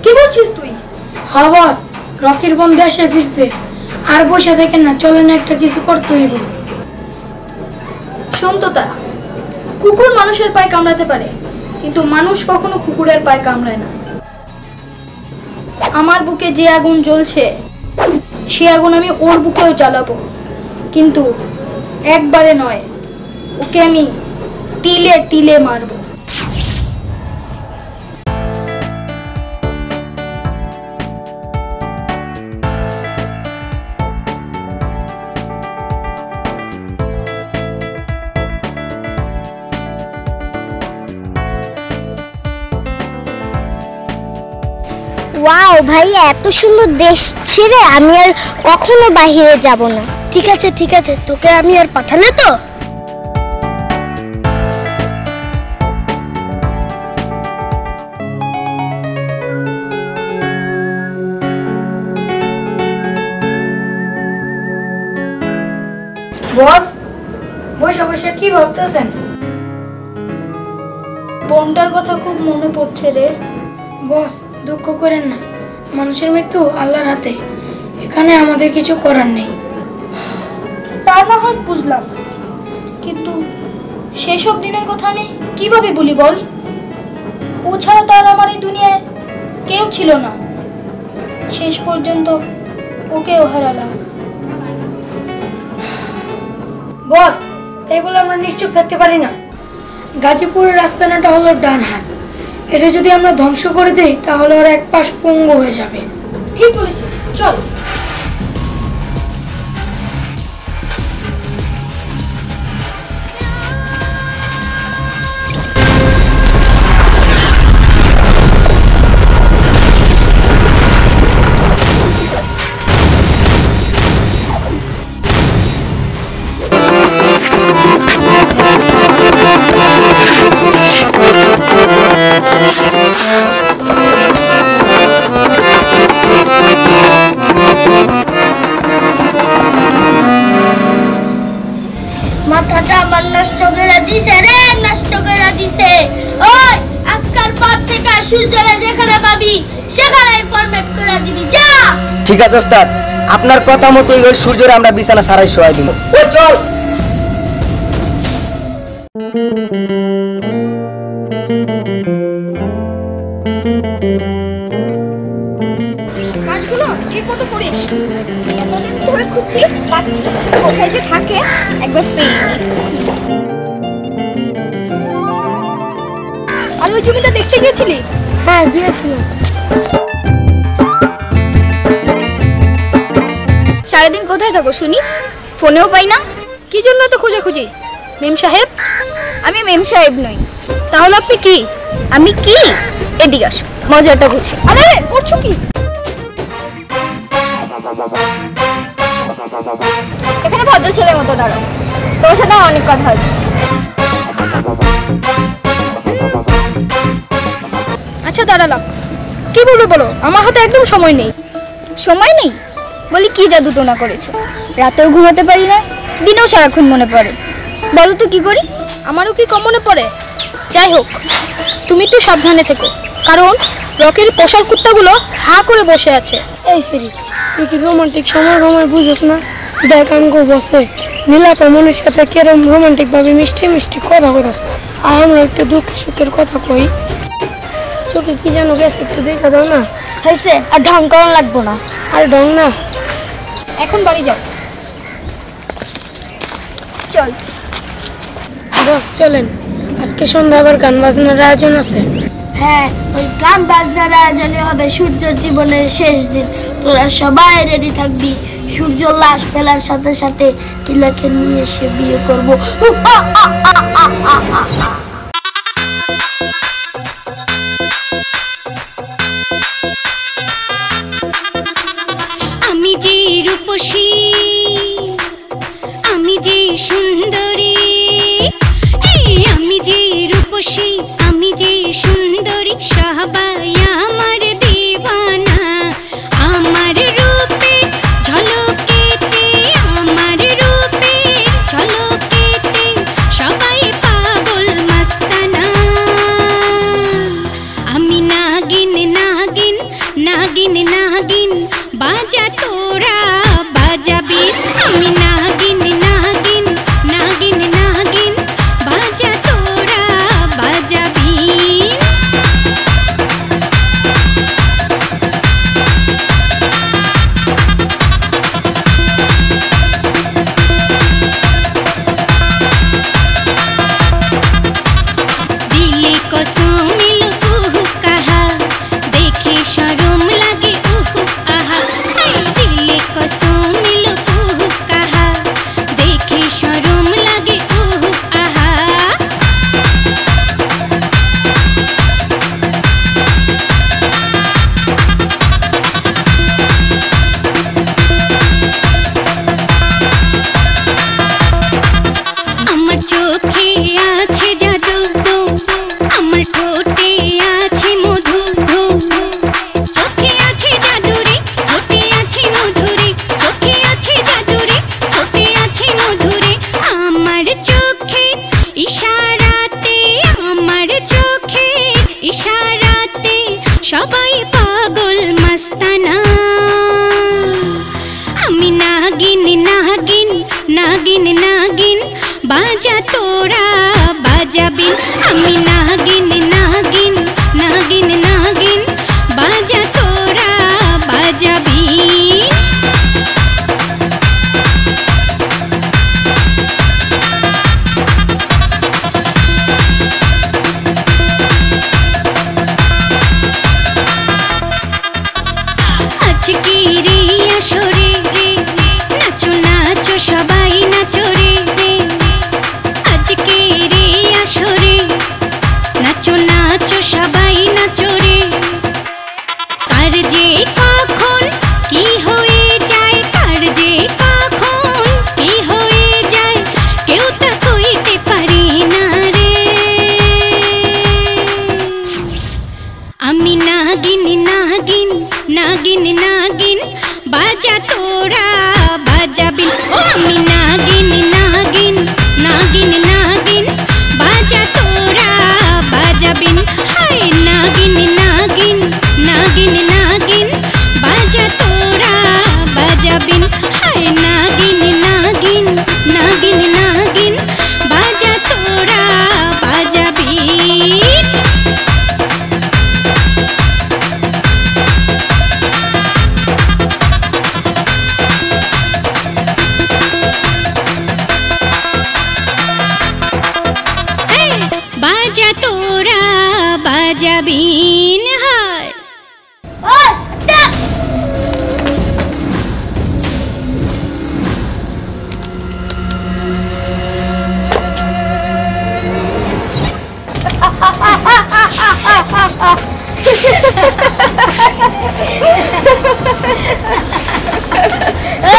কি বলছিস তুই? হ্যাঁ বস, রকির বোন দেশে ফিরছে, আর বসে থাকেন না, চলেন একটা কিছু করতে হইব। শোন তো তা, কুকুর মানুষের পায়ে কামড়াতে পারে, কিন্তু মানুষ কখনো কুকুরের পায়ে কামড়ায় না। আমার বুকে যে আগুন জ্বলছে, সে আগুন আমি ওর বুকেও জ্বালাবো, কিন্তু একবারে নয়, ওকে আমি তিলে তিলে মারবো। ওয়াও ভাইয়া, এত সুন্দর দেশ ছেড়ে আমি আর কখনো বাইরে যাব না। ঠিক আছে ঠিক আছে, তোকে আমি আর পাঠালে তো। বস, বসে বসে কি ভাবতেছেন? বোনটার কথা খুব মনে পড়ছে রে। বস, দুঃখ করেন না, মানুষের মৃত্যু আল্লাহর হাতে, এখানে আমাদের কিছু করার নেই। তা না হয় বুঝলাম, কিন্তু সেসব দিনের কথা আমি কিভাবে বলি বল? ও ছাড়া তো আর আমার এই দুনিয়ায় কেউ ছিল না। শেষ পর্যন্ত ওকেও হারালাম। বস, তাই বলে আমরা নিশ্চুপ থাকতে পারি না। গাজীপুরের রাস্তাটা হলো ডান হাত, এটা যদি আমরা ধ্বংস করে দেই তাহলে ওর এক পাশ পঙ্গু হয়ে যাবে। ঠিক বলেছিস, চল। নষ্ট করে দিছে রে, নষ্ট করে দিছে। ওই আজকাল পর থেকে সূর্যরা যেখানে পাবি সেখানেই ফরম্যাট করে দিবি, যা। ঠিক আছে ওস্তাদ, আপনার কথা মতোই ওই সূর্যরে আমরা বিছানা সারাই শোয়াই দিব। ওই চল। কাজগুলো ঠিক মতো করিস। এতদিন ধরে খুঁজছি, পাচ্ছি না। কোথায় যে থাকে একবার পেয়ে। আর ওই জমিটা দেখতে গিয়েছিলি? হ্যাঁ গিয়েছিলাম। সারাদিন কোথায় থাকো শুনি? ফোনেও পাই না। কি জন্য তো খোঁজাখুঁজি? মেম সাহেব? আমি মেম সাহেব নই। তাহলে আপনি কি? আমি কি? এদিকে আসো, মজাটা বুঝে। আরে করছো কি? এখানে ভদ্র ছেলের মতো দাঁড়াও, তোর সাথে অনেক কথা আছে। আচ্ছা দাঁড়ালাম, কি বলবে বলো? আমার হাতে একদম সময় নেই। সময় নেই? বলি কি জাদু টোনা করেছো? রাতেও ঘুমাতে পারি না, দিনেও সারাক্ষণ মনে পড়ে। বলো তো কি করি? আমারও কি কম মনে পড়ে? যাই হোক, তুমি একটু সাবধানে থেকো, কারণ রকের পোষাক কুত্তাগুলো হা করে বসে আছে। এই সিরি, তুই কি রোমান্টিক সময় বুঝিস না? দেখ আমগো বসে নীলাপা মনের সাথে কেরম রোমান্টিক ভাবে মিষ্টি মিষ্টি কথা বলছে। আর আমরা একটু দুঃখ সুখের কথা কই। চোখে কি যেন গেছে, একটু দেখা দাও না। হয়েছে, আর ঢং করা লাগবো না। আর ঢং না, এখন বাড়ি যাও। চল। বস চলেন, আজকে সন্ধ্যা আবার গান বাজনার আয়োজন আছে। হ্যাঁ, ওই গান বাজনার আয়োজনে হবে সূর্যের জীবনের শেষ দিন। তোরা সবাই রেডি থাকবি। সূর্য লাশ ফেলার সাথে সাথে নীলাকে নিয়ে এসে বিয়ে করবো। আমি যে রূপসী, আমি যে সুন্দরী, আমি যে রূপসী, আমি যে সুন্দরী, সবাই আমার দিবানা। আমার রূপে ঝলকেতে, আমার রূপে ঝলকেতে সবাই পাগল মস্তানা। আমি নাগিন নাগিন নাগিন নাগিন, বাজা তোরা বাজাবি। আমি নাগিন নাগিন নাগিন নাগিন, বাজা তোরা বাজাবি। दिले कसम मिलो उहु कहा, देखे शर्म लगे उहु आहा। दिले कसम मिलो उहु कहा, देखे शर्म लगे उहु आहा। আমার চোখে আছে জাদু, আমার ঠোঁটে আছে মধু। চোখে আছে জাদুরে, ঠোঁটে আছে মধুরে। চোখে আছে জাদুরে, ঠোঁটে আছে মধুরে। আমার চোখে ইশারাতে, আমার চোখে ইশারাতে সবাই পাগল মস্তানা। আমি নাগিন নাগিন নাগিন নাগিন, বাজা তোরা বাজাবি। আমি নাগিন নাগিন নাগিন নাগিন, বাজা তোরা বাজাবি। আজকে রে আসরে রে, নাচো নাচো সবাই নাচো রে। আজকে রে আসরে, নাচো নাচো সবাই নাচো রে।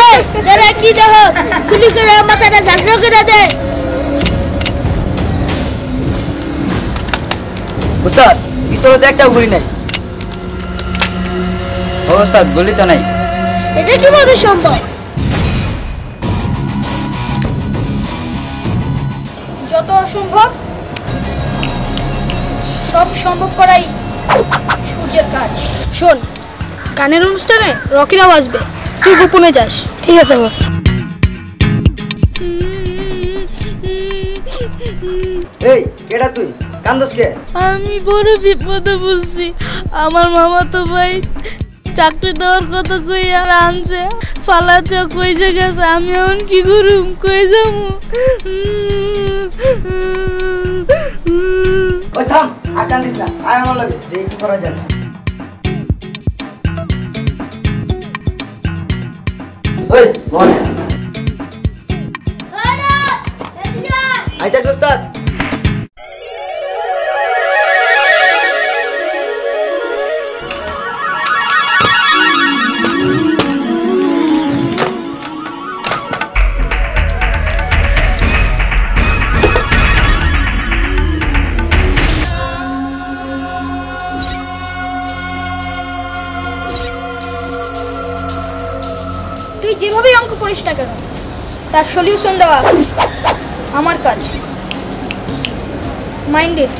এই তোরা কি দেখছ? গুলি করে মাথাটা ঝাঁঝরা করে দে। উস্তাদ পিস্তলে তো একটা গুলি নাই। ও ওস্তাদ গুলি তো নাই। এটা কিভাবে সম্ভব? যত অসম্ভব সব সম্ভব করাই সূর্যের কাজ। শোন, গানের অনুষ্ঠানে রকিরাও আসবে, তুই গোপনে যাস। ঠিক আছে বস। এই কেডা তুই কান্দস কে? আমি বড় বিপদে পড়ছি। আমার মামা তো ভাই চাকরি দেওয়ার কথা কই আর আনছে, ফালাতে কই যে গেছে। আমি এখন কি করুম, কই যামু? ওই থাম, আর কান্দিস না, আয় আমার লগে, দেখি কি করা যায়। ওই বল। আইতাছ ওস্তাদ? তুই যেভাবেই অঙ্ক করিস না কেন, তার সলিউশন দেওয়া আমার কাজ। Mind it.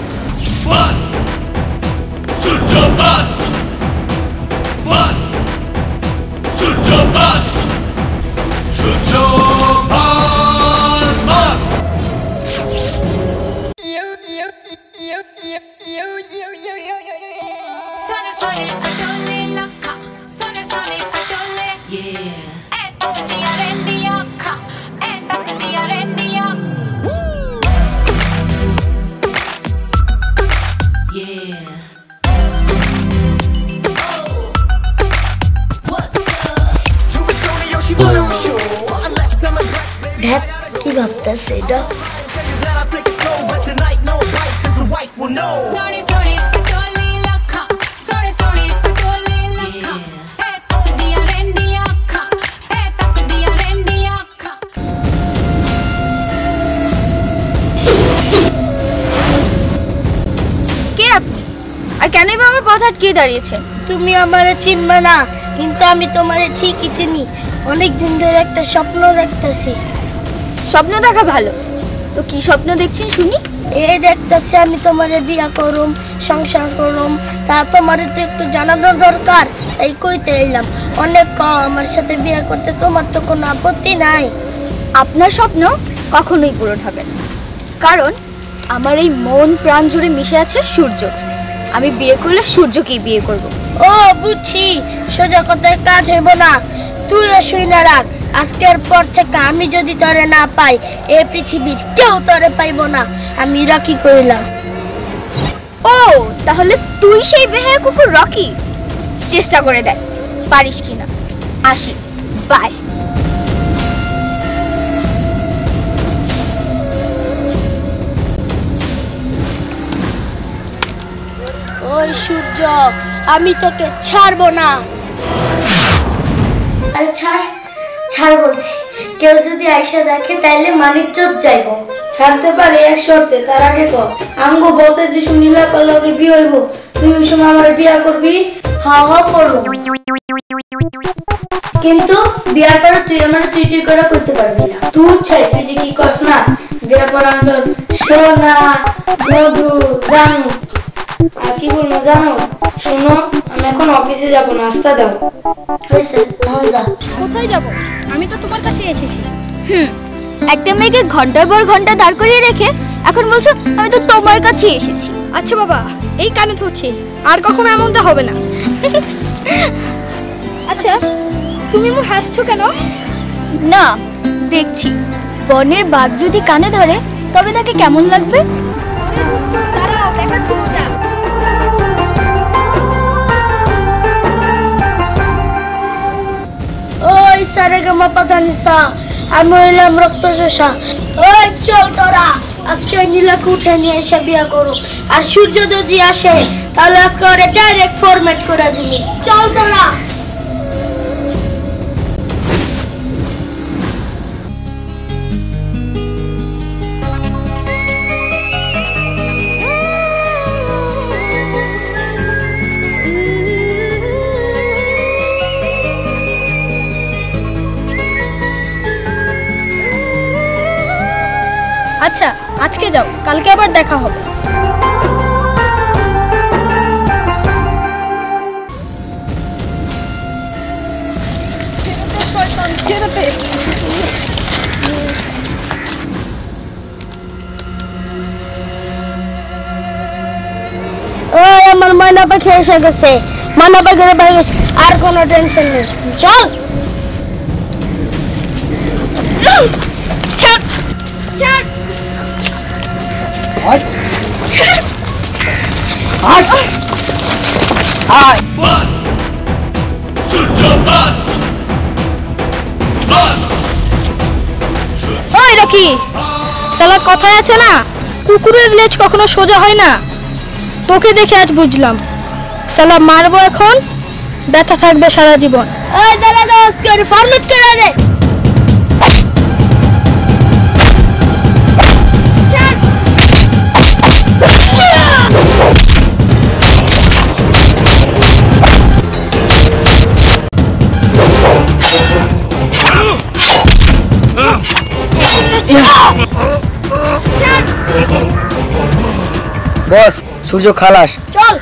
দেখ কি ভাবতেছে এটা। কে আপনি, আর কেনই বা আমার পথ আটকে দাঁড়িয়েছে? তুমি আমারে চিনবে না, কিন্তু আমি তোমারে ঠিকই চিনি। অনেক দিন ধরে একটা স্বপ্ন দেখতেছি। স্বপ্ন দেখা ভালো, তো কি স্বপ্ন দেখছেন শুনি? এই দেখতেছি আমি তোমারে বিয়া করুম, সংসার করুম, তা তোমারে তো একটু জানানো দরকার, তাই কইতে এলাম। অনেক আমার সাথে বিয়া করতে তোমার তো কোনো আপত্তি নাই? আপনার স্বপ্ন কখনোই পূরণ হবে না, কারণ আমার এই মন প্রাণ জুড়ে মিশে আছে সূর্য। আমি বিয়ে করলে সূর্যকেই বিয়ে করব। ও বুঝছি, সোজা কথায় কাজ হইব না। তুই শুই না রাখ, আজকের পর থেকে আমি যদি তোরে না পাই, এই পৃথিবীর কেউ তোরে পাইব না। আমি রকি কইলাম। ও তাহলে তুই সেই বেহায়া কুকুর রকি? চেষ্টা করে দেখ পারিস কিনা। আসি, বাই। ওই সূর্য, আমি তোকে ছাড়বো না। আরে ছাড় ছাড় বলছি, কেউ যদি আইসা দেখে তাইলে মানিজ্জত যাইব। ছাড়তে পারে এক শর্তে, তার আগে কর আমগো বসের যে নীলা পালকে বিয়ে হইব, তুই ওই সময় আমার বিয়া করবি? হা হা করবো, কিন্তু বিয়ার পরে তুই আমার তুই তুই করে করতে পারবি না। তুই চাই, তুই যে কি করস না, বিয়ার পর আমি তোর সোনা মধু জানু। আর কি বলবো জানো? শোনো, আমি এখন অফিসে যাবো, নাস্তা দাও। হয়েছে, এখন যা। কোথায় যাব? আমি তো তোমার কাছে এসেছি। একটা মেয়েকে ঘন্টার পর ঘন্টা দাঁড় করিয়ে রেখে এখন বলছো আমি তো তোমার কাছে এসেছি। আচ্ছা বাবা, এই কানে ধরছি, আর কখনো এমনটা হবে না। আচ্ছা তুমি এমন হাসছো কেন? না, দেখছি বনের বাঘ যদি কানে ধরে তবে তাকে কেমন লাগবে। দাঁড়াও, দেখাচ্ছি মজা। ওই সারেগামা পাদানিসা, আমি হইলাম রক্ত চোষা। ওই চল তোরা আজকে নীলাকে উঠে নিয়ে এসে বিয়া করো, আর সূর্য যদি আসে তাহলে আজকে ওরে ডাইরেক্ট ফরম্যাট করে দিবি। চল তোরা। আচ্ছা আজকে যাও, কালকে আবার দেখা হবে। ছেড়ে দে। ওই আমার ময়না পাখি এসে গেছে, ময়না পাখির বাড়ি গেছে, আর কোনো টেনশন নেই। চল ছাড় ছাড় ছাড়। ওই রকি, সালা কথায় আছে না, কুকুরের লেজ কখনো সোজা হয় না। তোকে দেখে আজ বুঝলাম, সালা মারবো এখন, ব্যথা থাকবে সারা জীবন। ওই দাঁড়া দাও, আজকে ওর ফরমেট করে দে। ছাড়। বস, সূর্য খালাস। চল।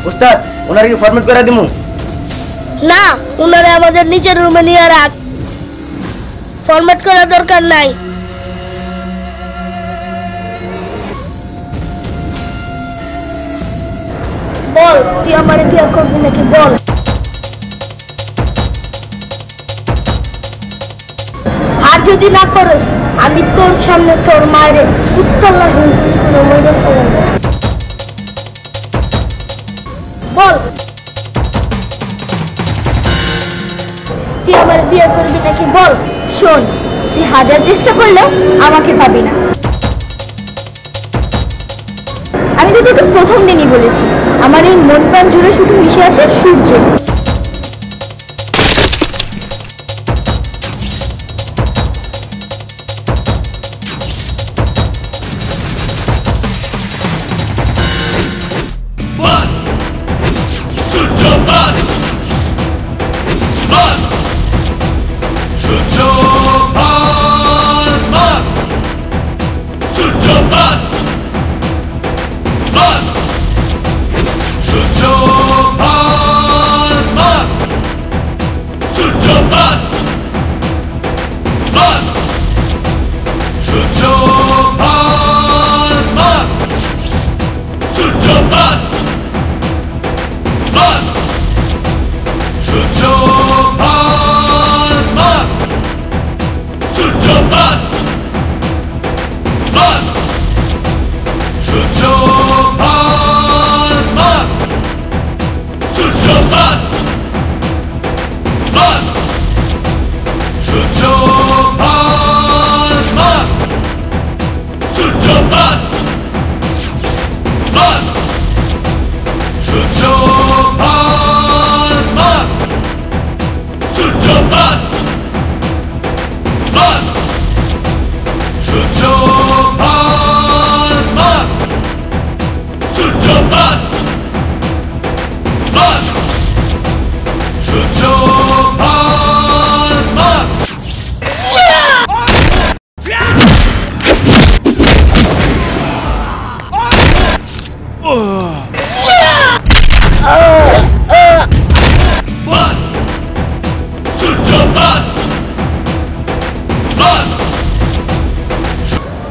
উস্তাদ, ওনার কি ফরমেট করে দিমু? না, ওনারে আমাদের নিচের রুমে নিয়ে রাখ, ফরম্যাট করার দরকার নাই। বল, তুই আমারে বিয়ে করবি নাকি বল। আর যদি না করিস, আমি তোর সামনে তোর মায়ের উত্তলা বল, তুই আমার বিয়ে করবি নাকি বল। শোন, তুই হাজার চেষ্টা করলেও আমাকে পাবি না। আমি তো তোকে প্রথম দিনই বলেছি, আমার এই মন প্রাণ জুড়ে শুধু মিশে আছে সূর্য।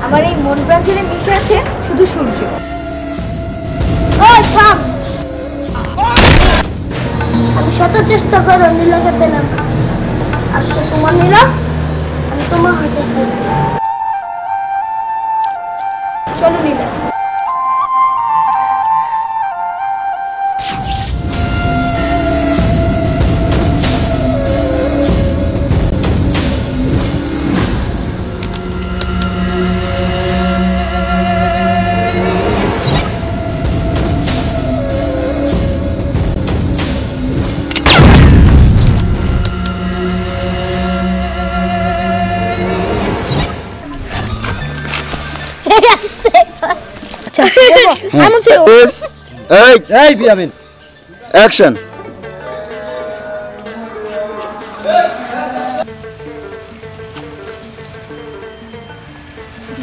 আমার এই মন প্রাণ জুড়ে মিশে আছে শুধু সূর্য। ওই থাম, আমি শত চেষ্টা করো নীলাকে পেলাম, আর সে তোমার নীলা, আমি তোমার হাতে পেলাম। এমন ছিল এই এই বিয়ামিন অ্যাকশন।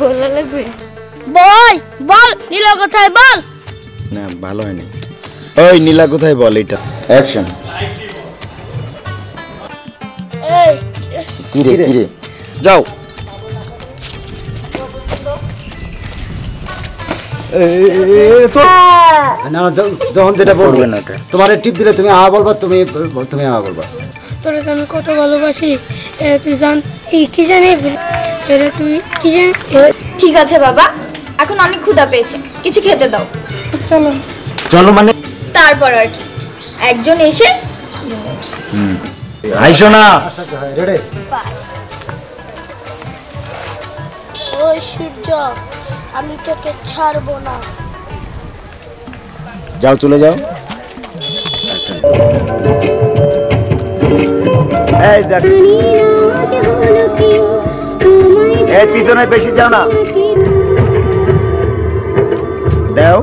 বলা লাগবে বল বল নীলা কোথায় বল। না ভালো হয়নি। ওই নীলা কোথায় বল এটা। অ্যাকশন। এই কিরে যাও। না যখন যেটা বলবে না তোমার টিপ দিলে তুমি আ বলবা, তুমি আ বলবা। তোরে তো আমি কত ভালোবাসি, এরা তুই জান কি জানি, এরা তুই কি জানি। ঠিক আছে বাবা, এখন অনেক ক্ষুধা পেয়েছে, কিছু খেতে দাও। চলো চলো মানে তারপর আর কি একজন এসে আইসো না। রেডি ওই সূর্য, আমি তোকে ছাড়বো না। যাও চলে যাও। এই দেখ, এই পিছনে বেশি যাও না, দাও।